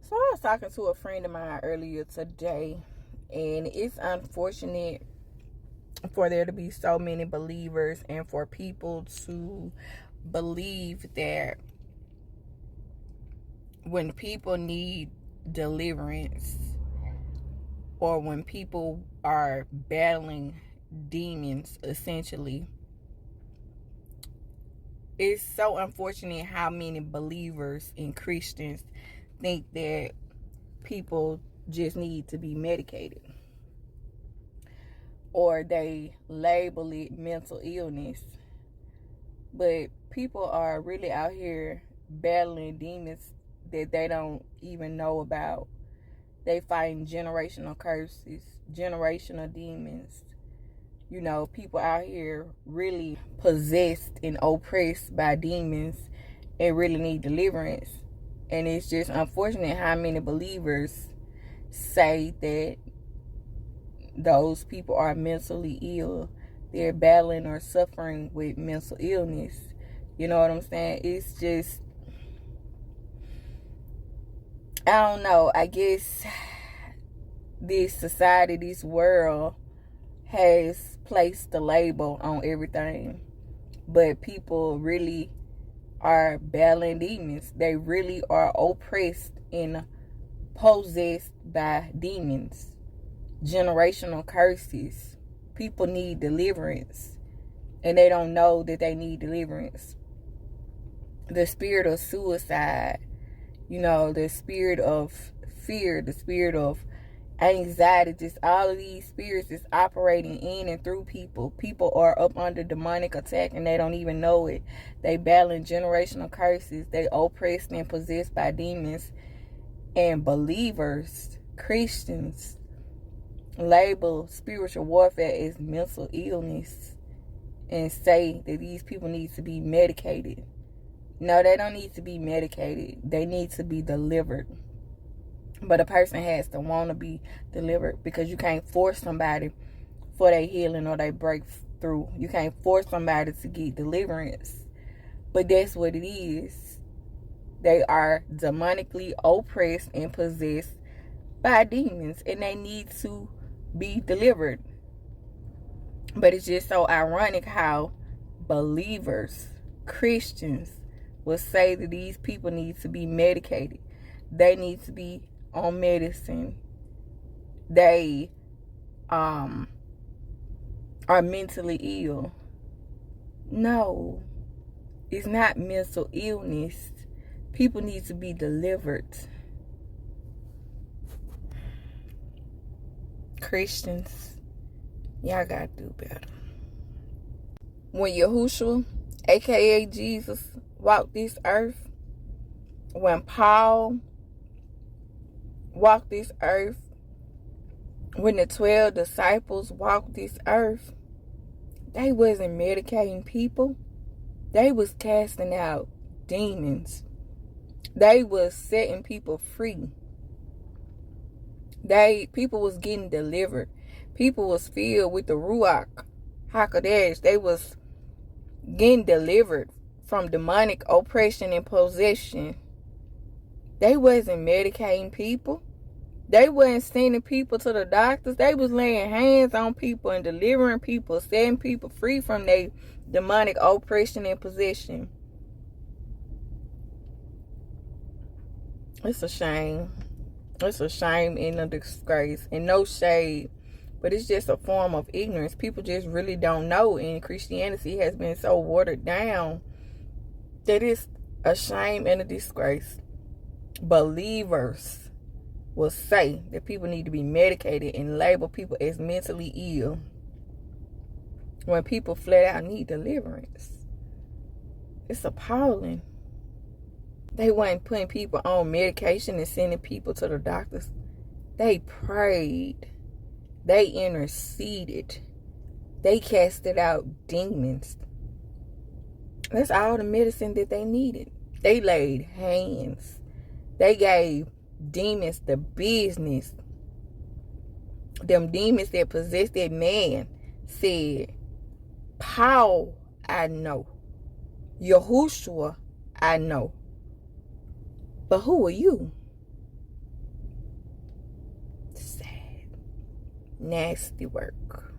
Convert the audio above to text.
So I was talking to a friend of mine earlier today, and it's unfortunate for there to be so many believers and for people to believe that when people need deliverance or when people are battling demons, essentially, it's so unfortunate how many believers and Christians think that people just need to be medicated, or they label it mental illness. But people are really out here battling demons that they don't even know about. They fighting generational curses, generational demons. You know, people out here really possessed and oppressed by demons and really need deliverance. And it's just unfortunate how many believers say that those people are mentally ill. They're battling or suffering with mental illness. You know what I'm saying? It's just, I don't know. I guess this society, this world has placed the label on everything. But people really are battling demons. They really are oppressed and possessed by demons. Generational curses. People need deliverance, and they don't know that they need deliverance. The spirit of suicide, the spirit of fear, the spirit of anxiety, just all of these spirits is operating in and through people. People are up under demonic attack and they don't even know it. They battling generational curses. They oppressed and possessed by demons. And believers, Christians, label spiritual warfare as mental illness and say that these people need to be medicated. No, they don't need to be medicated. They need to be delivered. But a person has to want to be delivered, because you can't force somebody for their healing or their breakthrough. You can't force somebody to get deliverance. But that's what it is. They are demonically oppressed and possessed by demons, and they need to be delivered. But it's just so ironic how believers, Christians, will say that these people need to be medicated. They need to be on medicine. They are mentally ill. No, it's not mental illness. People need to be delivered. Christians, y'all gotta do better. When Yahushua, aka Jesus, walked this earth, when Paul walked this earth, when the 12 disciples walked this earth, they wasn't medicating people. They was casting out demons. They was setting people free. People was getting delivered. People was filled with the Ruach HaKodesh. They was getting delivered from demonic oppression and possession. They wasn't medicating people. They wasn't sending people to the doctors. They was laying hands on people and delivering people, setting people free from their demonic oppression and possession. It's a shame. It's a shame and a disgrace. And no shade, but it's just a form of ignorance. People just really don't know. And Christianity has been so watered down that it's a shame and a disgrace. Believers will say that people need to be medicated and label people as mentally ill when people flat out need deliverance. It's appalling. They weren't putting people on medication and sending people to the doctors. They prayed. They interceded. They casted out demons. That's all the medicine that they needed. They laid hands. They gave demons the business. Them demons that possessed that man said, Paul, I know. Yahushua, I know. But who are you? Nasty work.